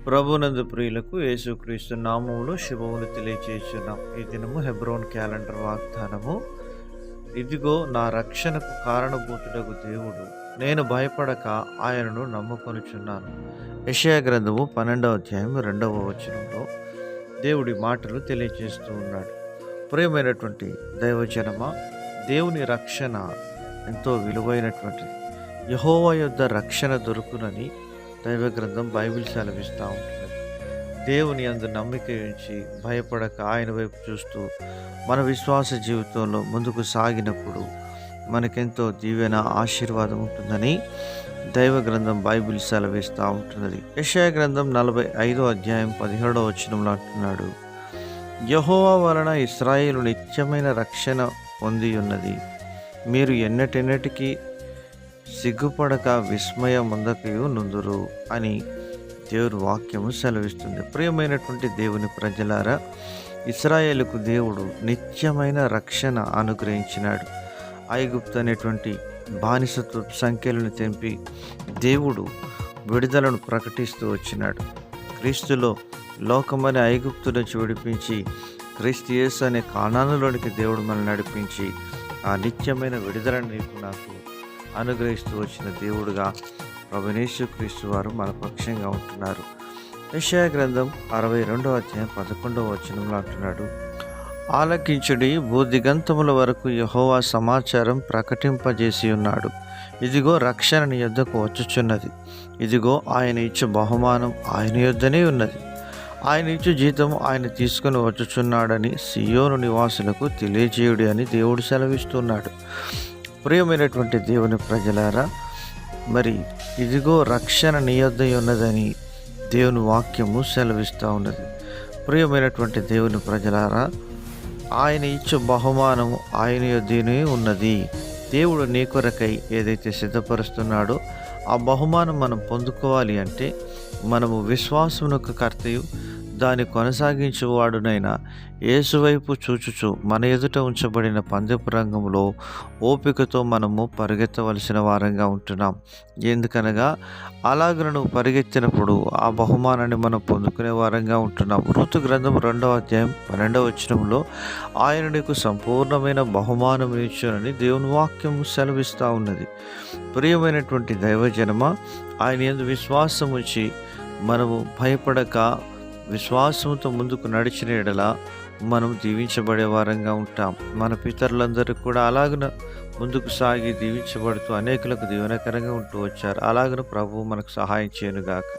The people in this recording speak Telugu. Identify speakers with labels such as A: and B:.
A: ప్రభునందు ప్రియులకు యేసుక్రీస్తు నామములో శుభములు తెలియజేస్తున్నాం. ఈ దినము హెబ్రోన్ క్యాలెండర్ వాగ్దానము. ఇదిగో నా రక్షణకు కారణభూతుడగు దేవుడు, నేను భయపడక ఆయనను నమ్ముకొనుచున్నాను. యెషయా గ్రంథము 12వ అధ్యాయం 2వ వచనంలో దేవుడి మాటలు తెలియజేస్తూ ఉన్నాడు. ప్రియమైనటువంటి దైవజనమా, దేవుని రక్షణ ఎంతో విలువైనటువంటిది. యెహోవా యొద్ద రక్షణ దొరుకునని దైవ గ్రంథం బైబిల్ సెలవిస్తూ ఉంటున్నది. దేవుని యందు నమ్మిక ఉంచి భయపడక ఆయన వైపు చూస్తూ మన విశ్వాస జీవితంలో ముందుకు సాగినప్పుడు మనకెంతో దీవెన ఆశీర్వాదం ఉంటుందని దైవ గ్రంథం బైబిల్ సెలవిస్తూ ఉంటున్నది. యెషయా గ్రంథం 45వ అధ్యాయం 17వ వచనంలో అంటున్నాడు, యెహోవా వలన ఇశ్రాయేలు నిత్యమైన రక్షణ పొంది ఉన్నది, మీరు ఎన్నటెన్నటికీ సిగ్గుపడక విస్మయముందకయు నుందురు అని దేవుని వాక్యము సెలవిస్తుంది. ప్రియమైనటువంటి దేవుని ప్రజలారా, ఇశ్రాయేలుకు దేవుడు నిత్యమైన రక్షణ అనుగ్రహించినాడు. ఐగుప్తు అనేటువంటి బానిసత్వ సంఖ్యలను తెంపి దేవుడు విడుదలను ప్రకటిస్తూ వచ్చినాడు. క్రీస్తులో లోకమనే ఐగుప్తు నుంచి విడిపించి క్రీస్తు యేసు అనే కానానులోనికి దేవుడు మనల్ని నడిపించి ఆ నిత్యమైన విడుదలను నీకు నాకు అనుగ్రహిస్తూ వచ్చిన దేవుడుగా ప్రభువైన యేసుక్రీస్తు వారు మన పక్షంగా ఉంటున్నారు. యెషయా గ్రంథం 62వ అధ్యాయం 11వ వచనంలో అంటున్నాడు, ఆలకించుడి, భూదిగంతముల వరకు యెహోవా సమాచారం ప్రకటింపజేసి ఉన్నాడు. ఇదిగో రక్షణ నీ యొద్దకు వచ్చుచున్నది, ఇదిగో ఆయన ఇచ్చు బహుమానం ఆయన యొద్దనే ఉన్నది, ఆయన ఇచ్చు జీతము ఆయన తీసుకుని వచ్చుచున్నాడని సియోను నివాసులకు తెలియజేయుడి అని దేవుడు సెలవిస్తున్నాడు. ప్రియమైనటువంటి దేవుని ప్రజలారా, మరి ఇదిగో రక్షణ నీ యొద్ద ఉన్నదని దేవుని వాక్యము సెలవిస్తూ ఉన్నది. ప్రియమైనటువంటి దేవుని ప్రజలారా, ఆయన ఇచ్చు బహుమానము ఆయన యొద్దనే ఉన్నది. దేవుడు నీ కొరకై ఏదైతే సిద్ధపరుస్తున్నాడో ఆ బహుమానం మనం పొందుకోవాలి అంటే మనము విశ్వాసమునకు కర్తయు దాన్ని కొనసాగించువాడునైనా యేసు వైపు చూచుచు మన ఎదుట ఉంచబడిన పందెపు రంగంలో ఓపికతో మనము పరిగెత్తవలసిన వారంగా ఉంటున్నాం. ఎందుకనగా అలాగ నువ్వు పరిగెత్తినప్పుడు ఆ బహుమానాన్ని మనం పొందుకునే వారంగా ఉంటున్నాం. ఋతు గ్రంథం 2వ అధ్యాయం 12వ వచనంలో ఆయన నీకు సంపూర్ణమైన బహుమానం ఇచ్చునని దేవుని వాక్యం సెలవిస్తూ ఉన్నది. ప్రియమైనటువంటి దైవజనమా, ఆయన యందు విశ్వాసం ఉంచి మనము భయపడక విశ్వాసంతో ముందుకు నడిచిన ఎడల మనం దీవించబడే వారంగా ఉంటాం. మన పితరులందరూ కూడా అలాగన ముందుకు సాగి దీవించబడుతూ అనేకులకు దీవెనకరంగా ఉంటూ వచ్చారు. అలాగన ప్రభువు మనకు సహాయం చేయనుగాక.